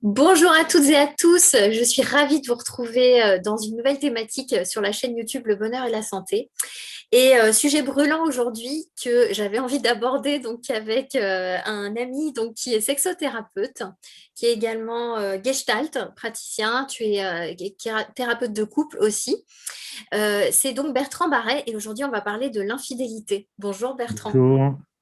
Bonjour à toutes et à tous, je suis ravie de vous retrouver dans une nouvelle thématique sur la chaîne YouTube Le Bonheur et la Santé. Et sujet brûlant aujourd'hui que j'avais envie d'aborder donc avec un ami donc qui est sexothérapeute, qui est également Gestalt praticien, tu es thérapeute de couple aussi. C'est donc Bertrand Barret et aujourd'hui on va parler de l'infidélité. Bonjour Bertrand.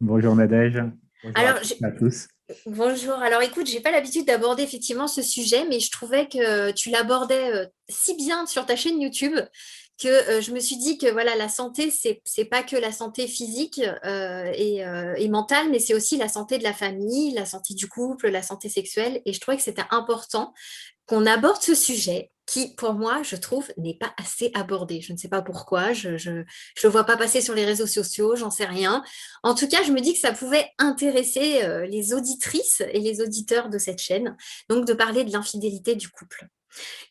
Bonjour Nadège, bonjour à Alors, toutes et à tous. bonjour. Alors, écoute, j'ai pas l'habitude d'aborder effectivement ce sujet, mais je trouvais que tu l'abordais si bien sur ta chaîne YouTube que je me suis dit que voilà, la santé, c'est pas que la santé physique et mentale, mais c'est aussi la santé de la famille, la santé du couple, la santé sexuelle. Et je trouvais que c'était important qu'on aborde ce sujet qui, pour moi, je trouve, n'est pas assez abordé. Je ne sais pas pourquoi, je le vois pas passer sur les réseaux sociaux, j'en sais rien. En tout cas, je me dis que ça pouvait intéresser les auditrices et les auditeurs de cette chaîne, donc de parler de l'infidélité du couple.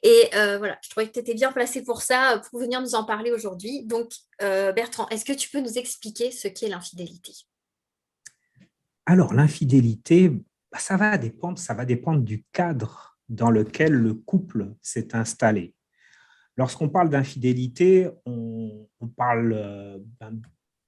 Et voilà, je trouvais que tu étais bien placé pour ça, pour venir nous en parler aujourd'hui. Donc, Bertrand, est-ce que tu peux nous expliquer ce qu'est l'infidélité? Alors, l'infidélité, ça va dépendre du cadre dans lequel le couple s'est installé. Lorsqu'on parle d'infidélité, on parle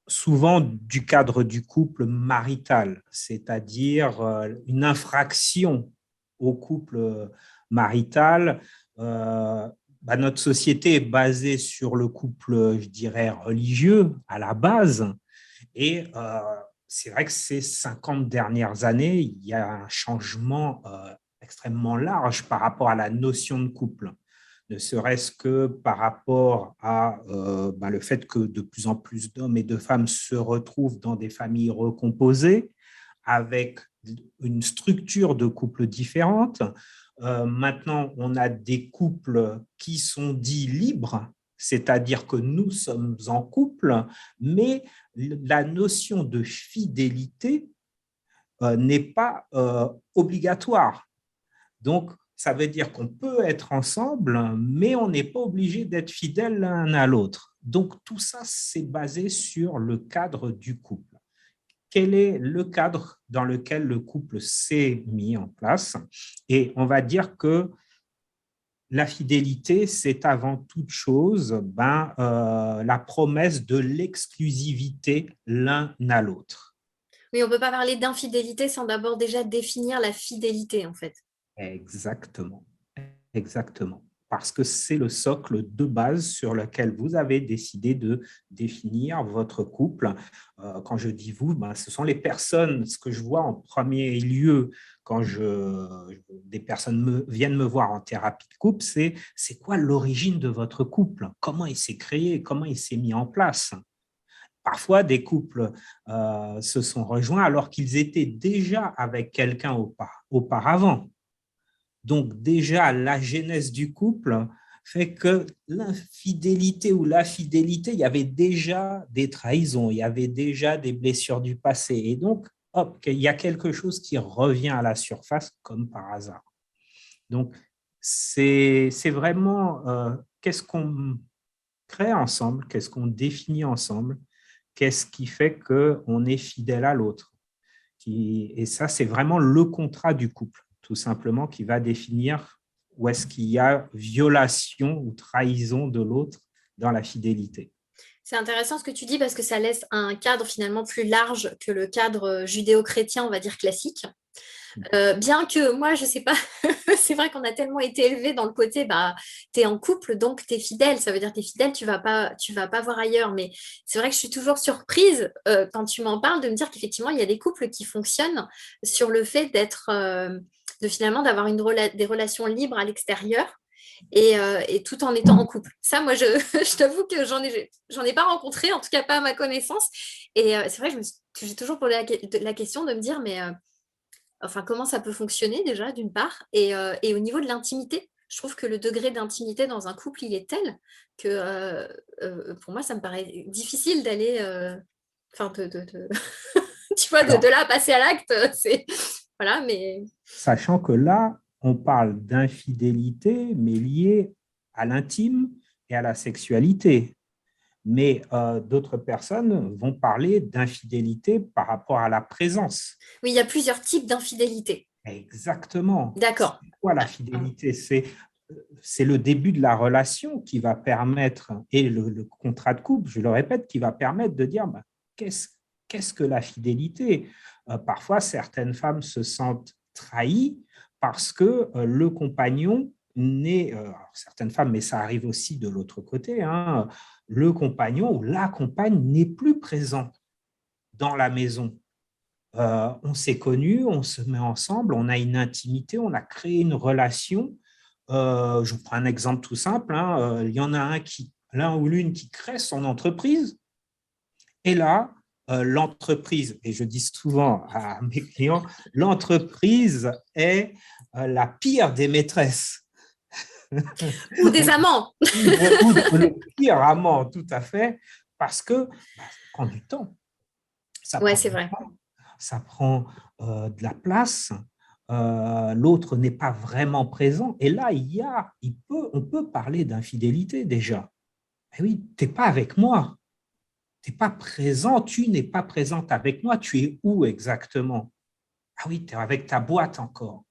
souvent du cadre du couple marital, c'est-à-dire une infraction au couple marital. Euh, Notre société est basée sur le couple, je dirais, religieux à la base. Et c'est vrai que ces 50 dernières années, il y a un changement extrêmement large par rapport à la notion de couple, ne serait-ce que par rapport à le fait que de plus en plus d'hommes et de femmes se retrouvent dans des familles recomposées avec une structure de couple différente. Maintenant, on a des couples qui sont dits libres, c'est-à-dire que nous sommes en couple, mais la notion de fidélité n'est pas obligatoire. Donc, ça veut dire qu'on peut être ensemble, mais on n'est pas obligé d'être fidèles l'un à l'autre. Donc, tout ça, c'est basé sur le cadre du couple. Quel est le cadre dans lequel le couple s'est mis en place? Et on va dire que la fidélité, c'est avant toute chose la promesse de l'exclusivité l'un à l'autre. Oui, on ne peut pas parler d'infidélité sans d'abord déjà définir la fidélité, en fait. Exactement, exactement. Parce que c'est le socle de base sur lequel vous avez décidé de définir votre couple. Quand je dis vous, ce sont les personnes, ce que je vois en premier lieu quand des personnes viennent me voir en thérapie de couple, c'est quoi l'origine de votre couple? Comment il s'est créé? Comment il s'est mis en place? Parfois, des couples se sont rejoints alors qu'ils étaient déjà avec quelqu'un auparavant. Donc déjà, la genèse du couple fait que l'infidélité ou la fidélité, il y avait déjà des trahisons, il y avait déjà des blessures du passé. Et donc, hop, il y a quelque chose qui revient à la surface comme par hasard. Donc, c'est vraiment qu'est-ce qu'on crée ensemble, qu'est-ce qu'on définit ensemble, qu'est-ce qui fait qu'on est fidèle à l'autre. Et ça, c'est vraiment le contrat du couple, tout simplement, qui va définir où est-ce qu'il y a violation ou trahison de l'autre dans la fidélité. C'est intéressant ce que tu dis parce que ça laisse un cadre finalement plus large que le cadre judéo-chrétien, on va dire classique. Bien que moi, je sais pas, c'est vrai qu'on a tellement été élevé dans le côté, bah, tu es en couple, donc tu es fidèle. Ça veut dire que tu es fidèle, tu vas pas voir ailleurs. Mais c'est vrai que je suis toujours surprise quand tu m'en parles de me dire qu'effectivement, il y a des couples qui fonctionnent sur le fait de finalement d'avoir des relations libres à l'extérieur et tout en étant en couple. Ça, moi, je t'avoue que j'en ai pas rencontré, en tout cas pas à ma connaissance. Et c'est vrai que j'ai toujours posé la question de me dire, mais enfin, comment ça peut fonctionner déjà, d'une part, et au niveau de l'intimité. Je trouve que le degré d'intimité dans un couple, il est tel que pour moi, ça me paraît difficile d'aller, enfin, tu vois, de Alors, là à passer à l'acte, c'est, voilà, mais sachant que là, on parle d'infidélité, mais liée à l'intime et à la sexualité. Mais d'autres personnes vont parler d'infidélité par rapport à la présence. oui, il y a plusieurs types d'infidélité. Exactement. D'accord. quoi la fidélité? C'est le début de la relation qui va permettre, et le contrat de couple, je le répète, qui va permettre de dire qu'est-ce que la fidélité? Parfois, certaines femmes se sentent trahies parce que le compagnon n'est, certaines femmes, mais ça arrive aussi de l'autre côté, hein, le compagnon ou la compagne n'est plus présent dans la maison. On s'est connus, on se met ensemble, on a une intimité, on a créé une relation. Je vous prends un exemple tout simple, hein, il y en a l'un ou l'une qui crée son entreprise, et là, l'entreprise, et je dis souvent à mes clients, l'entreprise est la pire des maîtresses. Ou des amants. Ou le pire amant, tout à fait, parce que ça prend du temps. Ça Ouais, prend c'est du vrai. temps, ça prend de la place, l'autre n'est pas vraiment présent. Et là, on peut parler d'infidélité déjà. Eh oui, tu n'es pas avec moi, tu n'es pas présent, tu n'es pas présente avec moi, tu es où exactement? Ah oui, tu es avec ta boîte encore.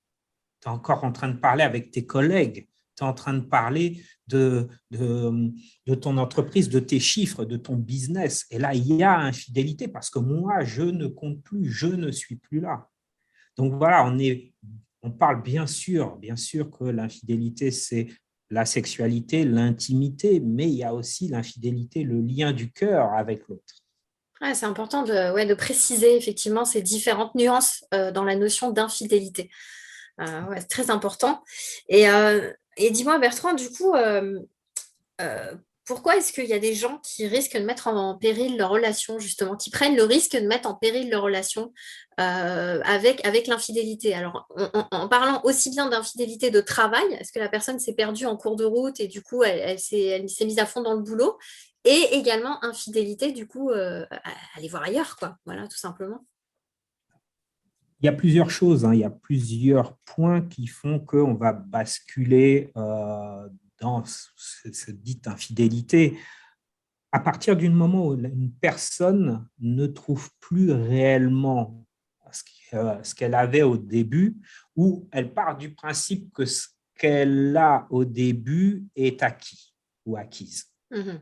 Tu es encore en train de parler avec tes collègues, tu es en train de parler de ton entreprise, de tes chiffres, de ton business. Et là, il y a infidélité parce que moi, je ne compte plus, je ne suis plus là. Donc voilà, on parle bien sûr que l'infidélité, c'est la sexualité, l'intimité, mais il y a aussi l'infidélité, le lien du cœur avec l'autre. Ouais, c'est important de préciser effectivement ces différentes nuances dans la notion d'infidélité. Ouais, c'est très important. Et dis-moi, Bertrand, du coup, euh, pourquoi est-ce qu'il y a des gens qui risquent de mettre en péril leur relation, justement, qui prennent le risque de mettre en péril leur relation avec l'infidélité? Alors, en parlant aussi bien d'infidélité de travail, est-ce que la personne s'est perdue en cours de route et du coup, elle s'est mise à fond dans le boulot? Et également infidélité, du coup, à aller voir ailleurs, quoi. Voilà, tout simplement. Il y a plusieurs choses, hein, il y a plusieurs points qui font qu'on va basculer dans cette dite infidélité. À partir du moment où une personne ne trouve plus réellement ce qu'elle avait au début, ou elle part du principe que ce qu'elle a au début est acquis ou acquise. Mhm.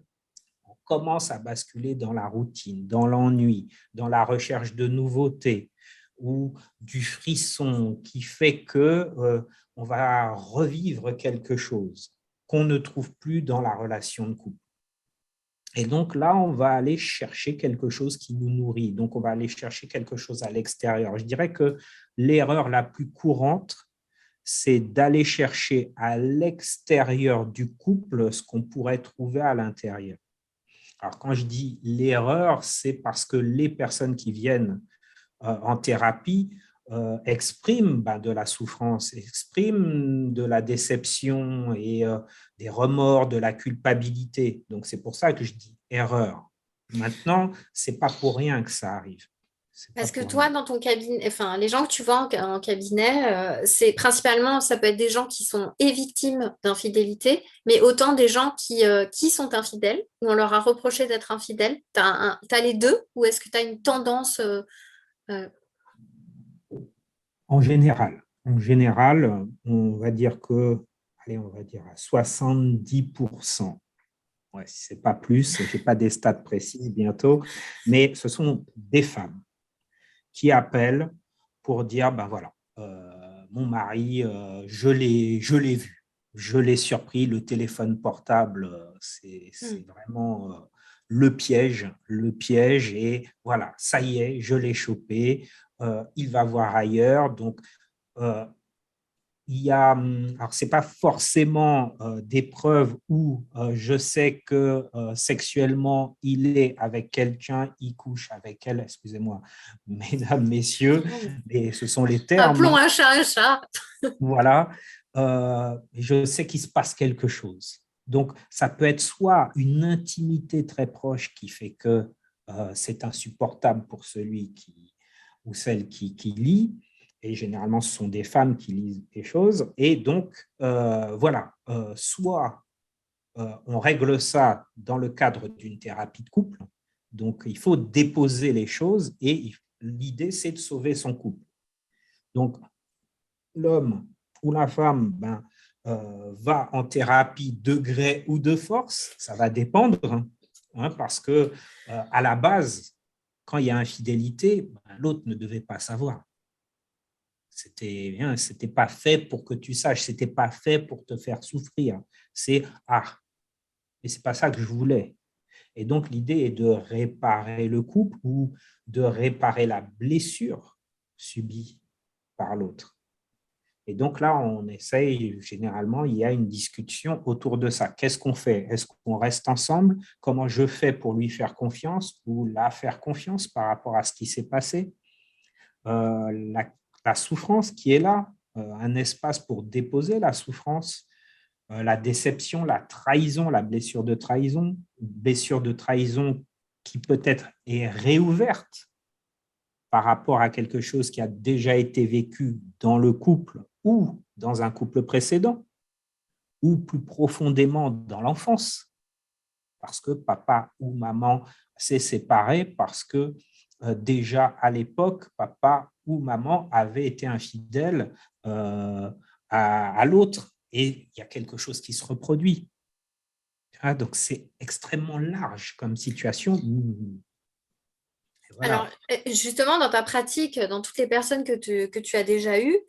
On commence à basculer dans la routine, dans l'ennui, dans la recherche de nouveautés ou du frisson qui fait que on va revivre quelque chose qu'on ne trouve plus dans la relation de couple. Et donc là, on va aller chercher quelque chose qui nous nourrit. Donc, on va aller chercher quelque chose à l'extérieur. Je dirais que l'erreur la plus courante, c'est d'aller chercher à l'extérieur du couple ce qu'on pourrait trouver à l'intérieur. Alors, quand je dis l'erreur, c'est parce que les personnes qui viennent en thérapie expriment de la souffrance, expriment de la déception et des remords, de la culpabilité. Donc, c'est pour ça que je dis erreur. Maintenant, ce n'est pas pour rien que ça arrive. C'est pas Parce que pour toi, rien. dans ton cabinet, enfin, les gens que tu vois en cabinet, c'est principalement, ça peut être des gens qui sont et victimes d'infidélité, mais autant des gens qui sont infidèles, où on leur a reproché d'être infidèles. T'as les deux, ou est-ce que tu as une tendance euh, En général, on va dire que, allez, on va dire à 70%. Ouais, si ce n'est pas plus, je n'ai pas des stats précises bientôt, mais ce sont des femmes qui appellent pour dire, ben voilà, mon mari, je l'ai vu, je l'ai surpris, le téléphone portable, c'est hmm. vraiment le piège, et voilà, ça y est, je l'ai chopé, il va voir ailleurs, donc euh, il y a, alors c'est pas forcément des preuves où je sais que sexuellement il est avec quelqu'un, il couche avec elle, excusez-moi, mesdames, messieurs, mais ce sont les termes, Appelons hein, un chat. voilà. Je sais qu'il se passe quelque chose. Donc ça peut être soit une intimité très proche qui fait que c'est insupportable pour celui qui ou celle qui lit, et généralement ce sont des femmes qui lisent des choses, et donc voilà, soit on règle ça dans le cadre d'une thérapie de couple, donc il faut déposer les choses, et l'idée c'est de sauver son couple. Donc l'homme ou la femme va en thérapie de gré ou de force, ça va dépendre, parce que à la base, quand il y a infidélité, l'autre ne devait pas savoir. C'était pas fait pour que tu saches, c'était pas fait pour te faire souffrir. C'est mais c'est pas ça que je voulais. Et donc l'idée est de réparer le couple ou de réparer la blessure subie par l'autre. Et donc là, on essaye, généralement, il y a une discussion autour de ça. Qu'est-ce qu'on fait? Est-ce qu'on reste ensemble? Comment je fais pour lui faire confiance ou la faire confiance par rapport à ce qui s'est passé? La souffrance qui est là, un espace pour déposer la souffrance, la déception, la trahison, la blessure de trahison qui peut-être est réouverte par rapport à quelque chose qui a déjà été vécu dans le couple ou dans un couple précédent, ou plus profondément dans l'enfance, parce que papa ou maman s'est séparé, parce que déjà à l'époque, papa ou maman avait été infidèle à l'autre, et il y a quelque chose qui se reproduit. Donc, c'est extrêmement large comme situation. Voilà. Alors, justement, dans ta pratique, dans toutes les personnes que tu as déjà eues,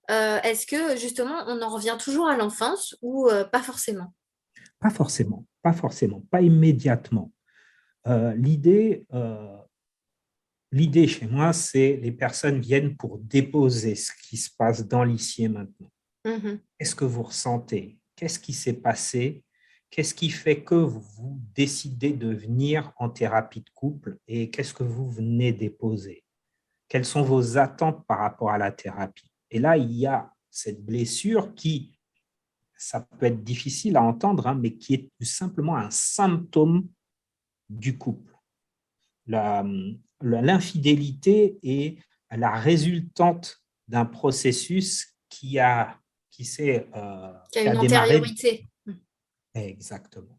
est-ce que justement, on en revient toujours à l'enfance ou pas forcément? Pas forcément, pas immédiatement. L'idée chez moi, c'est les personnes viennent pour déposer ce qui se passe dans l'ici et maintenant. Qu'est-ce que vous ressentez? Qu'est-ce qui s'est passé? Qu'est-ce qui fait que vous décidez de venir en thérapie de couple et qu'est-ce que vous venez déposer? Quelles sont vos attentes par rapport à la thérapie? Et là, il y a cette blessure qui, ça peut être difficile à entendre, mais qui est tout simplement un symptôme du couple. L'infidélité est la résultante d'un processus qui a une antériorité. Exactement.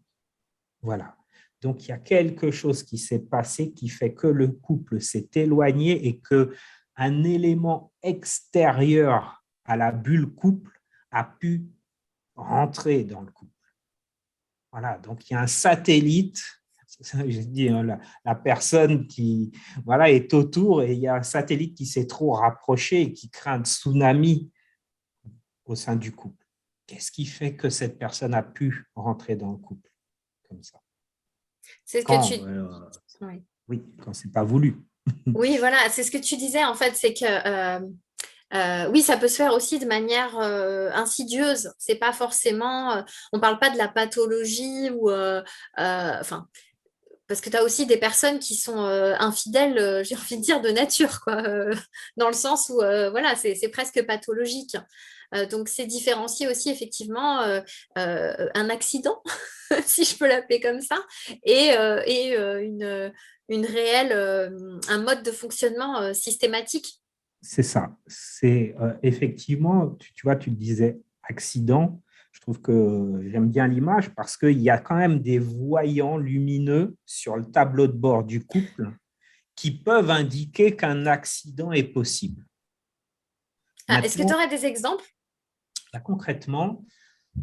Voilà. Donc, il y a quelque chose qui s'est passé qui fait que le couple s'est éloigné et qu'un élément extérieur à la bulle couple a pu rentrer dans le couple. Voilà. Donc, il y a un satellite. Je dis, la personne qui est autour et il y a un satellite qui s'est trop rapproché et qui crée un tsunami au sein du couple. Qu'est-ce qui fait que cette personne a pu rentrer dans le couple comme ça? C'est ce que tu... Oui, quand c'est pas voulu. Oui, voilà, c'est ce que tu disais en fait, c'est que oui, ça peut se faire aussi de manière insidieuse. C'est pas forcément, on parle pas de la pathologie ou, enfin, parce que tu as aussi des personnes qui sont infidèles, j'ai envie de dire de nature, quoi, dans le sens où voilà, c'est presque pathologique. Donc, c'est différencier aussi effectivement un accident, si je peux l'appeler comme ça, et une réelle, un mode de fonctionnement systématique. C'est ça. C'est effectivement, tu vois, tu disais accident. Je trouve que j'aime bien l'image parce qu'il y a quand même des voyants lumineux sur le tableau de bord du couple qui peuvent indiquer qu'un accident est possible. Est-ce que tu aurais des exemples? Là, concrètement,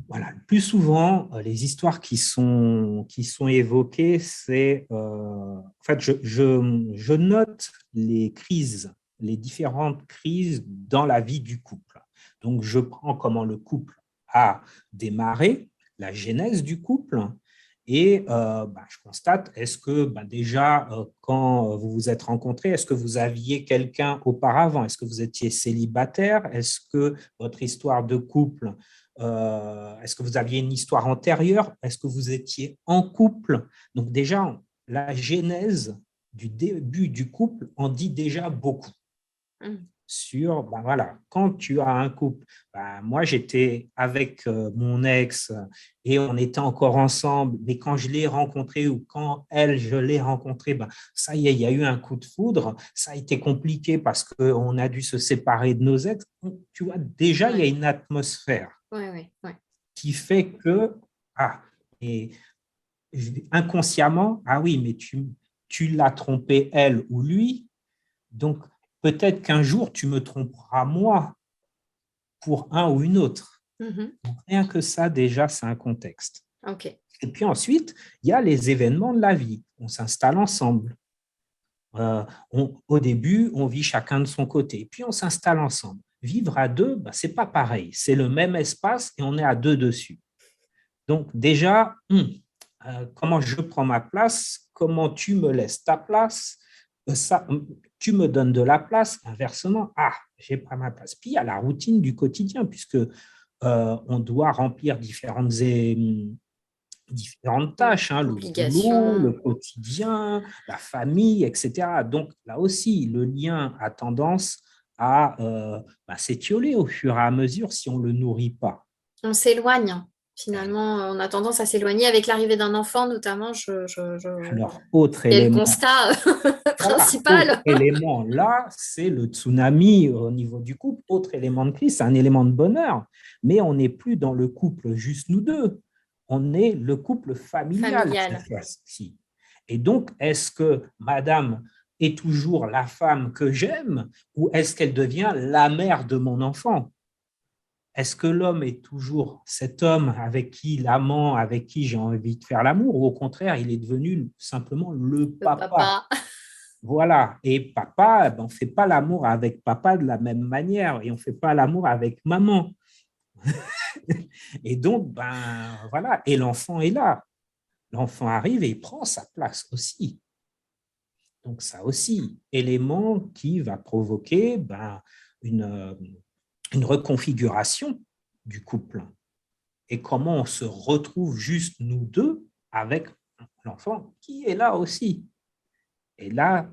voilà, le plus souvent, les histoires qui sont évoquées, c'est en fait, je note les crises, les différentes crises dans la vie du couple. Donc, je prends comment le couple a démarré, la genèse du couple, et je constate, est-ce que déjà, quand vous vous êtes rencontrés, est-ce que vous aviez quelqu'un auparavant? Est-ce que vous étiez célibataire? Est-ce que votre histoire de couple, est-ce que vous aviez une histoire antérieure? Est-ce que vous étiez en couple? Donc déjà, la genèse du début du couple en dit déjà beaucoup. Sur, quand tu as un couple, moi j'étais avec mon ex et on était encore ensemble, mais quand je l'ai rencontré ou quand je l'ai rencontré, ça y est, il y a eu un coup de foudre, ça a été compliqué parce qu'on a dû se séparer de nos ex. Donc, tu vois, déjà, il y a une atmosphère qui fait que, et inconsciemment, oui, mais tu l'as trompé elle ou lui, donc peut-être qu'un jour, tu me tromperas moi pour un ou une autre. Mhm. Donc, rien que ça, déjà, c'est un contexte. Ok. Et puis ensuite, il y a les événements de la vie. On s'installe ensemble. Au début, on vit chacun de son côté, puis on s'installe ensemble. Vivre à deux, ben, ce n'est pas pareil. C'est le même espace et on est à deux dessus. Donc déjà, comment je prends ma place, comment tu me laisses ta place, ça, tu me donnes de la place, inversement, j'ai pas ma place. Puis il y a la routine du quotidien, puisque on doit remplir différentes tâches, le boulot, le Obligation. quotidien, la famille, etc. Donc là aussi, le lien a tendance à s'étioler au fur et à mesure si on ne le nourrit pas. On s'éloigne. Finalement, on a tendance à s'éloigner avec l'arrivée d'un enfant, notamment. Alors, autre C'est le élément, constat voilà, autre principal. élément, là, c'est le tsunami au niveau du couple. Autre élément de crise, c'est un élément de bonheur, mais on n'est plus dans le couple juste nous deux. On est le couple familial cette Familial. fois-ci. Et donc, est-ce que madame est toujours la femme que j'aime ou est-ce qu'elle devient la mère de mon enfant? Est-ce que l'homme est toujours cet homme avec qui, l'amant, avec qui j'ai envie de faire l'amour, ou au contraire, il est devenu simplement le Le papa? papa. Voilà. Et papa, on ne fait pas l'amour avec papa de la même manière et on ne fait pas l'amour avec maman. Et donc, voilà. Et l'enfant est là. L'enfant arrive et il prend sa place aussi. Donc, ça aussi, élément qui va provoquer une, une reconfiguration du couple. Et comment on se retrouve juste nous deux avec l'enfant qui est là aussi. Et là,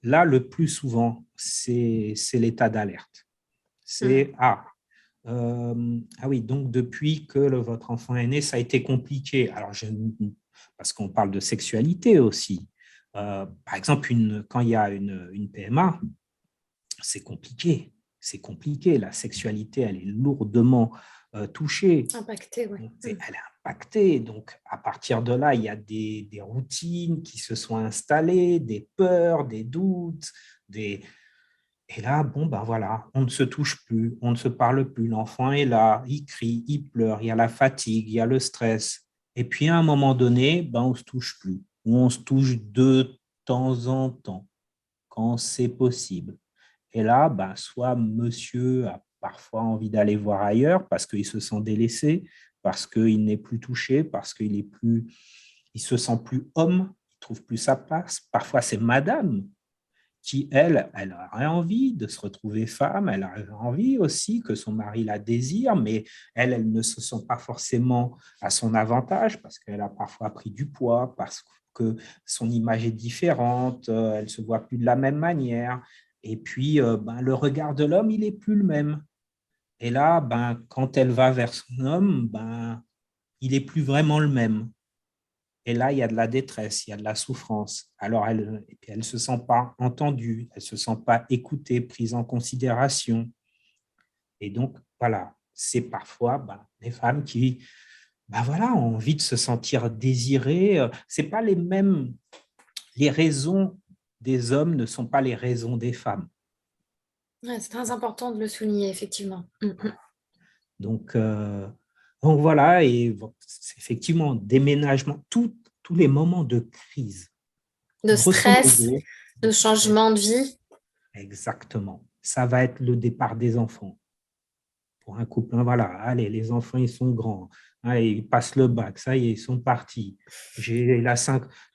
le plus souvent, c'est l'état d'alerte. C'est oui, donc depuis que votre enfant est né, ça a été compliqué. Alors, parce qu'on parle de sexualité aussi. Par exemple, quand il y a une PMA, c'est compliqué. C'est compliqué. La sexualité, elle est lourdement touchée. Impacté, oui. Elle est impactée. Donc, à partir de là, il y a des routines qui se sont installées, des peurs, des doutes, Et là, voilà, on ne se touche plus, on ne se parle plus. L'enfant est là, il crie, il pleure, il y a la fatigue, il y a le stress. Et puis, à un moment donné, on ne se touche plus. Ou on se touche de temps en temps, quand c'est possible. Et là, soit monsieur a parfois envie d'aller voir ailleurs parce qu'il se sent délaissé, parce qu'il n'est plus touché, parce il se sent plus homme, il trouve plus sa place. Parfois, c'est madame qui, elle aurait envie de se retrouver femme, elle a envie aussi que son mari la désire, mais elle ne se sent pas forcément à son avantage parce qu'elle a parfois pris du poids, parce que son image est différente, elle ne se voit plus de la même manière. Et puis, le regard de l'homme, il n'est plus le même. Et là, quand elle va vers son homme, il n'est plus vraiment le même. Et là, il y a de la détresse, il y a de la souffrance. Alors, elle ne se sent pas entendue, elle ne se sent pas écoutée, prise en considération. Et donc, voilà, c'est parfois des femmes qui voilà, ont envie de se sentir désirées. C'est pas les raisons des hommes ne sont pas les raisons des femmes. Ouais, c'est très important de le souligner, effectivement. Donc, voilà, et c'est effectivement, déménagement, tous les moments de crise. De Grosso stress, modo, de changement de vie. exactement. Ça va être le départ des enfants. Pour un couple, voilà, allez, les enfants, ils sont grands. Allez, ils passent le bac, ça y est, ils sont partis. J'ai la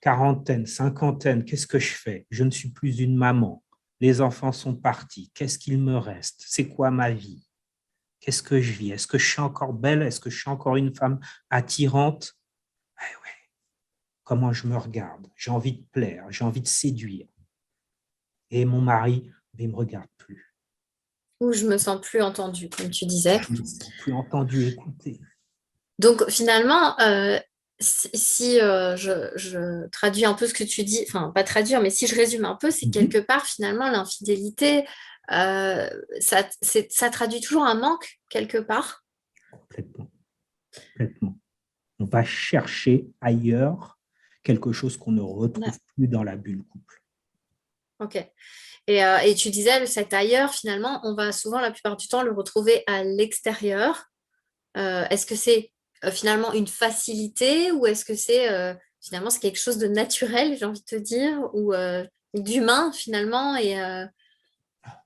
quarantaine, cinquantaine, qu'est-ce que je fais? Je ne suis plus une maman. Les enfants sont partis. Qu'est-ce qu'il me reste? C'est quoi ma vie? Qu'est-ce que je vis? Est-ce que je suis encore belle? Est-ce que je suis encore une femme attirante? Eh ouais. Comment je me regarde? J'ai envie de plaire, j'ai envie de séduire. Et mon mari, il ne me regarde plus. Où je me sens plus entendue, comme tu disais. Je ne me sens plus entendu, écouté. Donc finalement, si je traduis un peu ce que tu dis, enfin pas traduire, mais si je résume un peu, c'est quelque part finalement l'infidélité, ça traduit toujours un manque quelque part. Complètement, complètement. On va chercher ailleurs quelque chose qu'on ne retrouve plus dans la bulle couple. Ok. Et tu disais, cet ailleurs, finalement, on va souvent, la plupart du temps, le retrouver à l'extérieur. Est-ce que c'est finalement une facilité ou est-ce que finalement c'est quelque chose de naturel, j'ai envie de te dire, ou d'humain finalement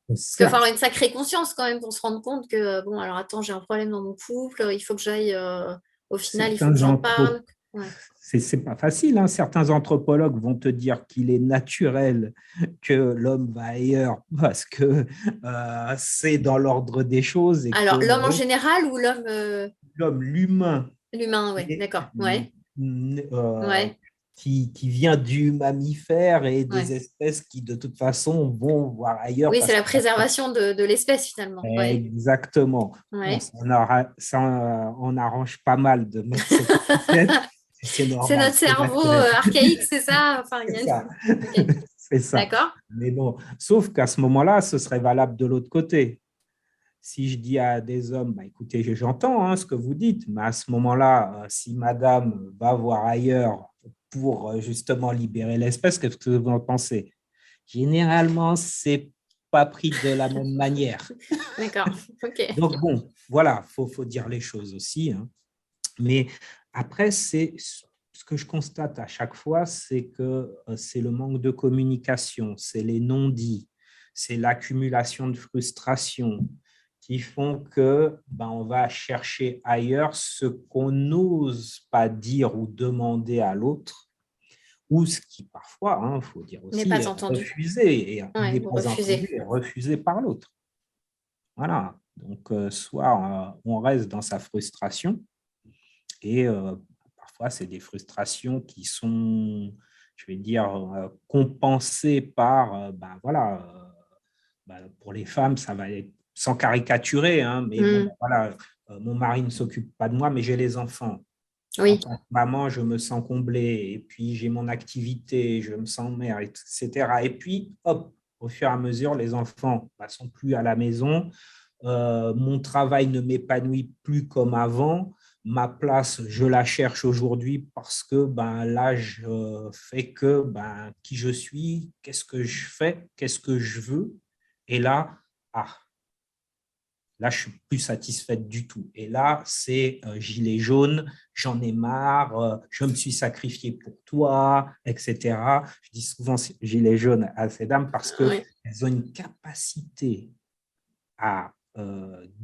parce qu'il faut avoir une sacrée conscience quand même pour se rendre compte que, bon, alors attends, j'ai un problème dans mon couple, il faut que j'aille, au final, il faut que Certains j'en parle. Ouais. c'est pas facile, hein. Certains anthropologues vont te dire qu'il est naturel que l'homme va ailleurs parce que c'est dans l'ordre des choses et que Alors, l'homme en général ou l'homme, l'humain l'humain, ouais, est, d'accord, ouais, euh, ouais, qui vient du mammifère et des ouais. espèces qui, de toute façon, vont voir ailleurs Oui, c'est parce la que… préservation de l'espèce finalement, ouais, Exactement. Bon, ouais. on arrange pas mal de mettre cette étiquette. C'est C'est normal, notre c'est cerveau naturel. archaïque, c'est ça? Enfin, C'est ça. Ok, C'est ça. d'accord. Mais bon, sauf qu'à ce moment-là, ce serait valable de l'autre côté. Si je dis à des hommes, bah, écoutez, j'entends ce que vous dites, mais à ce moment-là, si madame va voir ailleurs pour justement libérer l'espèce, qu'est-ce que vous en pensez? Généralement, c'est pas pris de la même manière. D'accord, ok. Donc, bon, voilà, faut dire les choses aussi, hein. Mais après, c'est ce que je constate à chaque fois, c'est que c'est le manque de communication, c'est les non-dits, c'est l'accumulation de frustration qui font que on va chercher ailleurs ce qu'on n'ose pas dire ou demander à l'autre, ou ce qui parfois, il faut dire N'est aussi, pas est entendu. refusé et Ouais, n'est vous pas entendu refusez. et refusé par l'autre. Voilà. Donc, soit on reste dans sa frustration et parfois, c'est des frustrations qui sont, je vais dire, compensées par, voilà, pour les femmes, ça va être sans caricaturer, hein, mais bon, Hmm, voilà, mon mari ne s'occupe pas de moi, mais j'ai les enfants. En oui, tant que maman, je me sens comblée, et puis j'ai mon activité, je me sens mère, etc. Et puis, hop, au fur et à mesure, les enfants ne sont plus à la maison, mon travail ne m'épanouit plus comme avant, ma place, je la cherche aujourd'hui parce que l'âge fait que qui je suis, qu'est-ce que je fais, qu'est-ce que je veux. Et là, là, je suis plus satisfaite du tout. Et là, c'est gilet jaune, j'en ai marre, je me suis sacrifié pour toi, etc. Je dis souvent gilet jaune à ces dames parce oui. qu'elles ont une capacité à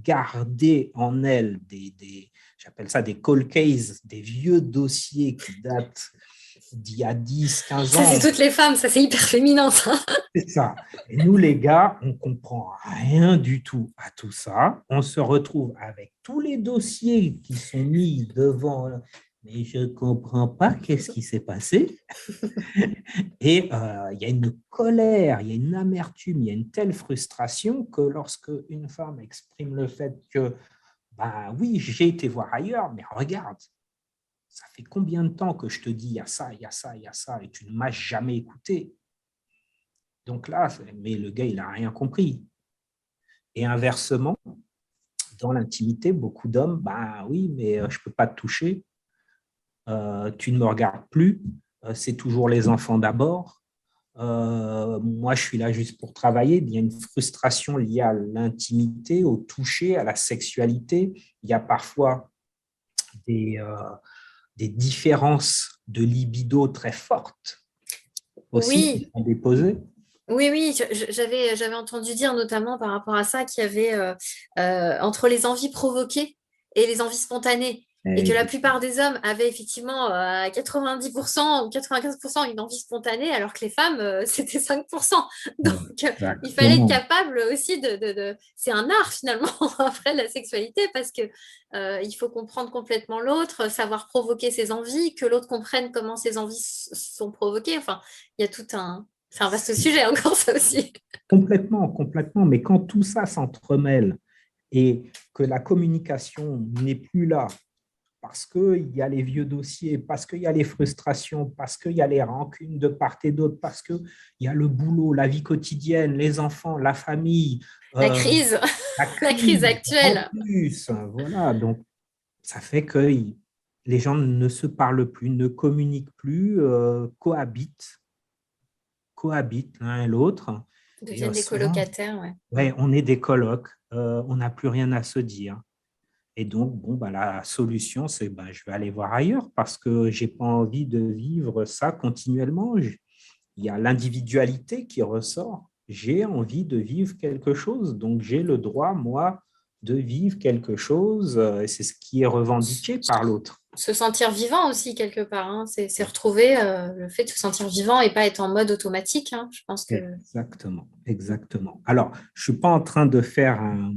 garder en elles j'appelle ça des cold cases, des vieux dossiers qui datent d'il y a 10, 15 Ça, c'est ans. toutes les femmes, ça, c'est hyper féminin, ça. C'est ça. Et nous, les gars, on ne comprend rien du tout à tout ça. On se retrouve avec tous les dossiers qui sont mis devant. Mais je ne comprends pas qu'est-ce qui s'est passé. Et il y a une colère, il y a une amertume, il y a une telle frustration que lorsque une femme exprime le fait que, oui, j'ai été voir ailleurs, mais regarde, ça fait combien de temps que je te dis, il y a ça, il y a ça, il y a ça, et tu ne m'as jamais écouté. Donc là, mais le gars, il n'a rien compris. Et inversement, dans l'intimité, beaucoup d'hommes, oui, mais je ne peux pas te toucher, tu ne me regardes plus, c'est toujours les enfants d'abord. Moi, je suis là juste pour travailler. Il y a une frustration liée à l'intimité, au toucher, à la sexualité. Il y a parfois des, euh, des différences de libido très fortes aussi qui Oui, sont déposées. oui, oui, j'avais entendu dire notamment par rapport à ça qu'il y avait entre les envies provoquées et les envies spontanées. Et que la plupart des hommes avaient effectivement à 90% ou 95% une envie spontanée, alors que les femmes, c'était 5%. Donc, il fallait être Exactement. capable aussi C'est un art finalement, après, la sexualité, parce que il faut comprendre complètement l'autre, savoir provoquer ses envies, que l'autre comprenne comment ses envies sont provoquées. Enfin, il y a tout un… C'est un vaste sujet encore, ça aussi. Complètement, complètement. Mais quand tout ça s'entremêle et que la communication n'est plus là, parce qu'il y a les vieux dossiers, parce qu'il y a les frustrations, parce qu'il y a les rancunes de part et d'autre, parce qu'il y a le boulot, la vie quotidienne, les enfants, la famille, La euh, crise, la la crise crise en actuelle. plus. Voilà, donc ça fait que les gens ne se parlent plus, ne communiquent plus, cohabitent cohabitent l'un et l'autre. Et Deviennent des souvent, colocataires, ouais. ouais, on est des colocs, on n'a plus rien à se dire. Et donc, bon, bah, la solution, c'est je vais aller voir ailleurs parce que je n'ai pas envie de vivre ça continuellement. Il y a l'individualité qui ressort. J'ai envie de vivre quelque chose. Donc, j'ai le droit, moi, de vivre quelque chose. Et c'est ce qui est revendiqué par l'autre. Se sentir vivant aussi, quelque part, hein. C'est retrouver le fait de se sentir vivant et pas être en mode automatique, hein. Je pense que… Exactement, exactement. Alors, je ne suis pas en train de faire un,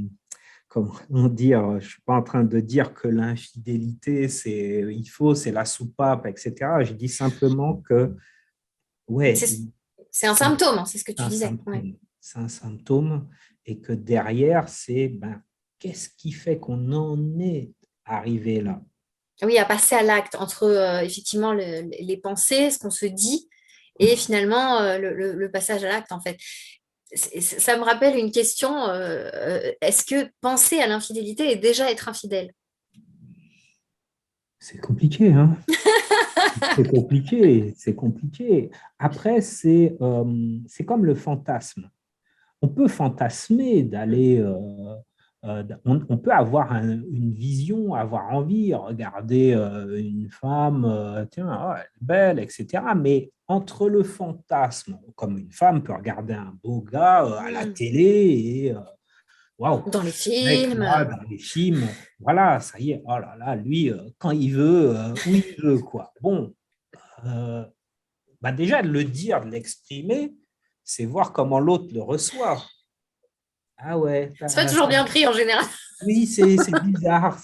comment dire, je suis pas en train de dire que l'infidélité, c'est la soupape, etc. Je dis simplement que, ouais, C'est un symptôme, hein, c'est ce que tu un disais. Ouais. symptôme, c'est un symptôme, et que derrière, c'est qu'est-ce qui fait qu'on en est arrivé là? Oui, à passer à l'acte entre effectivement les pensées, ce qu'on se dit, et finalement le passage à l'acte, en fait. Ça me rappelle une question, est-ce que penser à l'infidélité est déjà être infidèle? C'est compliqué, hein? C'est compliqué, c'est compliqué. Après, c'est comme le fantasme. On peut fantasmer d'aller, on peut avoir une vision, avoir envie, regarder une femme, tiens, oh, elle est belle, etc. Mais entre le fantasme, comme une femme peut regarder un beau gars à la Mm. télé et waouh, Dans les ce mec films. là dans les films, voilà, ça y est, oh là là, lui, quand il veut, où il veut, quoi. Bon, euh, déjà de le dire, de l'exprimer, c'est voir comment l'autre le reçoit. Ah ouais, C'est pas toujours bien pris en général. oui, c'est bizarre.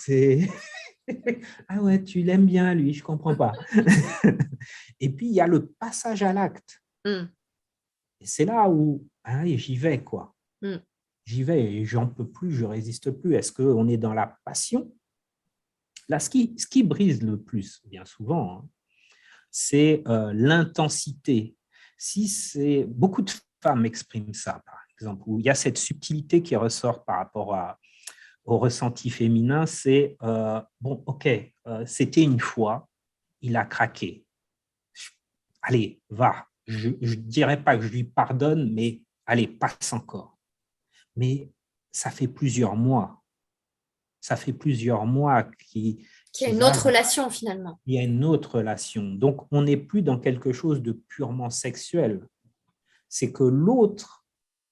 Ah ouais, tu l'aimes bien, lui, je comprends pas. Et puis, il y a le passage à l'acte. Mm, Et c'est là où ah, j'y vais, quoi. mm. J'y vais et j'en peux plus, je résiste plus. Est-ce qu'on est dans la passion? Là, ce qui brise le plus, bien souvent, hein, c'est l'intensité. Si c'est beaucoup de femmes expriment ça, par exemple, où il y a cette subtilité qui ressort par rapport au ressenti féminin, c'est bon, ok, c'était une fois, il a craqué. Allez, va. Je ne dirais pas que je lui pardonne, mais allez, passe encore. Mais ça fait plusieurs mois. Ça fait plusieurs mois Qu'il y qui a une va, autre relation finalement. il y a une autre relation. Donc, on n'est plus dans quelque chose de purement sexuel. C'est que l'autre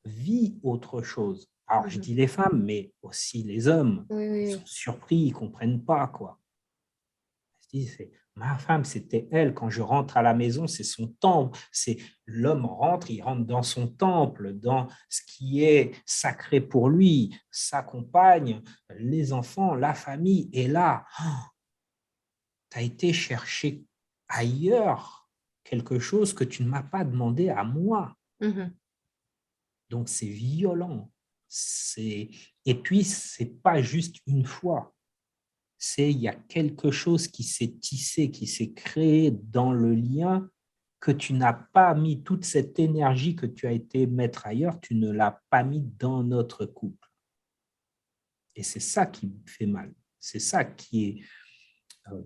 vit autre chose. Alors, je Mhm. dis les femmes, mais aussi les hommes. Oui, Ils oui, sont oui. surpris, ils ne comprennent pas, quoi. Ma femme, c'était elle. Quand je rentre à la maison, c'est son temple. C'est l'homme rentre, il rentre dans son temple, dans ce qui est sacré pour lui, sa compagne, les enfants, la famille. Et là, tu as été chercher ailleurs quelque chose que tu ne m'as pas demandé à moi. Mhm. Donc, c'est violent. Et puis, c'est pas juste une fois. Il y a quelque chose qui s'est tissé, qui s'est créé dans le lien que tu n'as pas mis, toute cette énergie que tu as été mettre ailleurs, tu ne l'as pas mis dans notre couple. Et c'est ça qui me fait mal. C'est ça qui est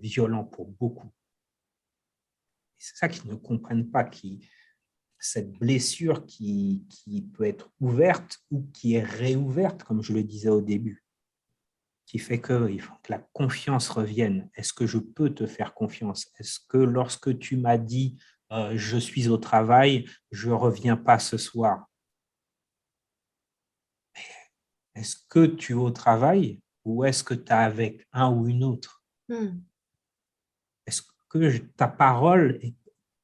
violent pour beaucoup. C'est ça qu'ils ne comprennent pas, cette blessure qui peut être ouverte ou qui est réouverte, comme je le disais au début, qui fait qu'il faut que la confiance revienne. Est-ce que je peux te faire confiance? Est-ce que lorsque tu m'as dit je suis au travail, je ne reviens pas ce soir, est-ce que tu es au travail ou est-ce que tu es avec un ou une autre? Mm. Est-ce que ta parole est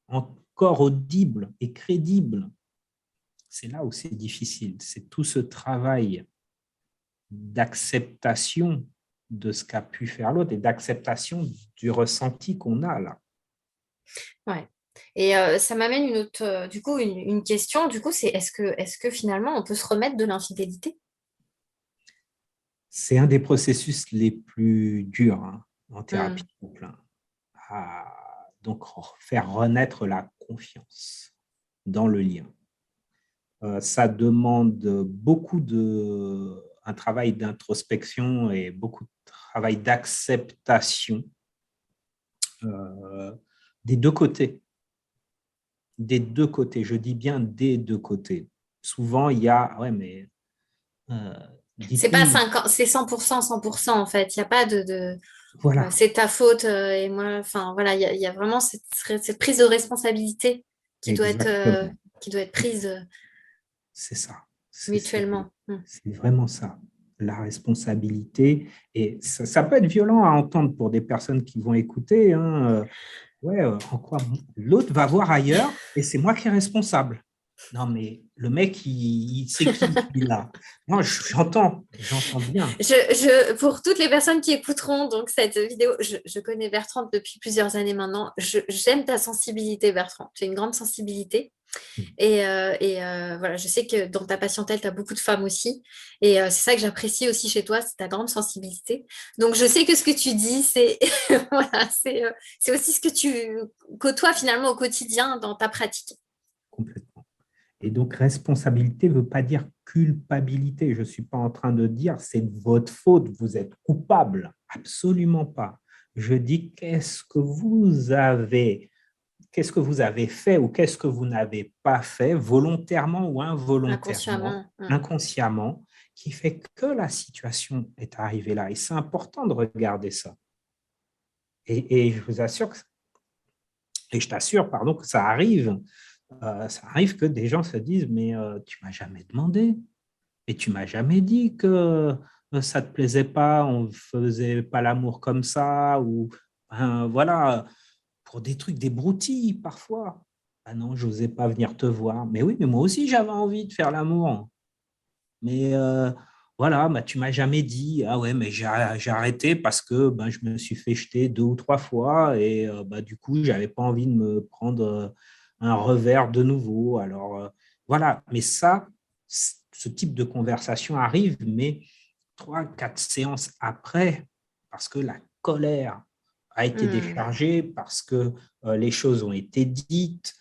encore audible et crédible? C'est là où c'est difficile. C'est tout ce travail d'acceptation de ce qu'a pu faire l'autre et d'acceptation du ressenti qu'on a là. Ouais. Et ça m'amène une autre, du coup, une question. Du coup, c'est est-ce que finalement on peut se remettre de l'infidélité? C'est un des processus les plus durs, hein, en thérapie Mm. de couple, hein. Donc, faire renaître la confiance dans le lien. Ça demande un travail d'introspection et beaucoup de travail d'acceptation des deux côtés. des deux côtés. Je dis bien des deux côtés. Souvent, il y a, ouais, mais euh, C'est pas dites-lui, 50, c'est 100%, 100% en fait. Il n'y a pas de voilà, c'est ta faute et moi, enfin voilà, il y a vraiment cette prise de responsabilité exactement. qui doit être prise C'est ça. mutuellement. Mm. C'est vraiment ça. La responsabilité. Et ça peut être violent à entendre pour des personnes qui vont écouter. Hein. Ouais, en quoi l'autre va voir ailleurs et c'est moi qui est responsable. Non, mais le mec, il sait qui il a. Non, j'entends bien. Pour toutes les personnes qui écouteront donc cette vidéo, je connais Bertrand depuis plusieurs années maintenant. J'aime ta sensibilité, Bertrand. Tu as une grande sensibilité. Voilà, je sais que dans ta patientèle, tu as beaucoup de femmes aussi. Et c'est ça que j'apprécie aussi chez toi, c'est ta grande sensibilité. Donc, je sais que ce que tu dis, c'est voilà, c'est aussi ce que tu côtoies finalement au quotidien dans ta pratique. Complètement. Et donc, responsabilité ne veut pas dire culpabilité. Je ne suis pas en train de dire c'est de votre faute, vous êtes coupable. Absolument pas. Je dis qu'est-ce que vous avez fait ou qu'est-ce que vous n'avez pas fait volontairement ou involontairement, Inconsciemment. inconsciemment, qui fait que la situation est arrivée là. Et c'est important de regarder ça. Et je vous assure et je t'assure, pardon, que ça arrive que des gens se disent, mais tu m'as jamais demandé, et tu m'as jamais dit que ça te plaisait pas, on faisait pas l'amour comme ça, ou voilà, pour des trucs, des broutilles parfois. Ah non, j'osais pas venir te voir. Mais oui, mais moi aussi j'avais envie de faire l'amour. Mais voilà, bah, tu m'as jamais dit, ah ouais, mais j'ai arrêté parce que ben, je me suis fait jeter 2 ou 3 fois et bah, du coup, j'avais pas envie de me prendre un revers de nouveau. Alors voilà, mais ça, ce type de conversation arrive, mais 3, 4 séances après, parce que la colère a été Hmm. déchargée, parce que les choses ont été dites.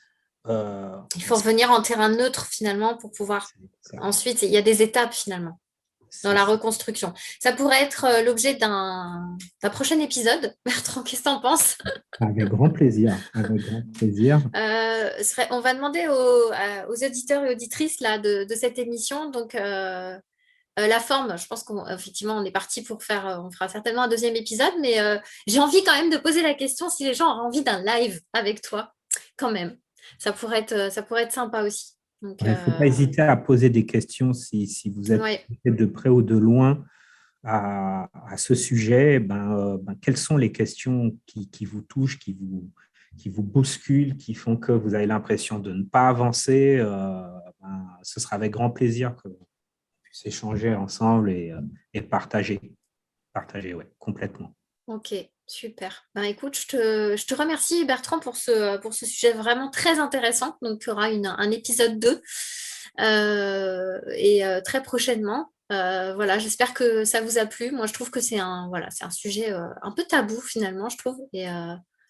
euh, Il faut revenir en terrain neutre finalement pour pouvoir. c'est ça, Ensuite, il y a des étapes finalement dans c'est la ça. reconstruction. Ça pourrait être l'objet d'un prochain épisode. Bertrand, qu'est-ce que tu en penses? Avec grand plaisir, avec grand plaisir. On va demander aux auditeurs et auditrices là, de cette émission. Donc, la forme, je pense qu'effectivement, on est parti pour faire, on fera certainement un deuxième épisode, mais j'ai envie quand même de poser la question si les gens ont envie d'un live avec toi, quand même. Ça pourrait être sympa aussi. Donc, Il ne faut pas hésiter à poser des questions si vous êtes ouais. de près ou de loin à ce sujet. Quelles sont les questions qui vous touchent, qui vous bousculent, qui font que vous avez l'impression de ne pas avancer? Ce sera avec grand plaisir que vous puissiez échanger ensemble et partager. Partager, oui, complètement. Ok, super. Ben, écoute, je te remercie Bertrand pour ce sujet vraiment très intéressant. Donc, il y aura un épisode 2 très prochainement. Voilà, j'espère que ça vous a plu. Moi, je trouve que voilà, c'est un sujet un peu tabou finalement, je trouve.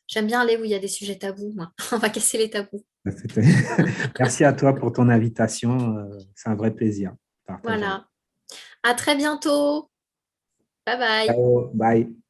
J'aime bien aller où il y a des sujets tabous, moi. On va casser les tabous. C'était- Merci à toi pour ton invitation. C'est un vrai plaisir de partager avec Voilà. À très bientôt. Bye bye. toi. Ciao, bye.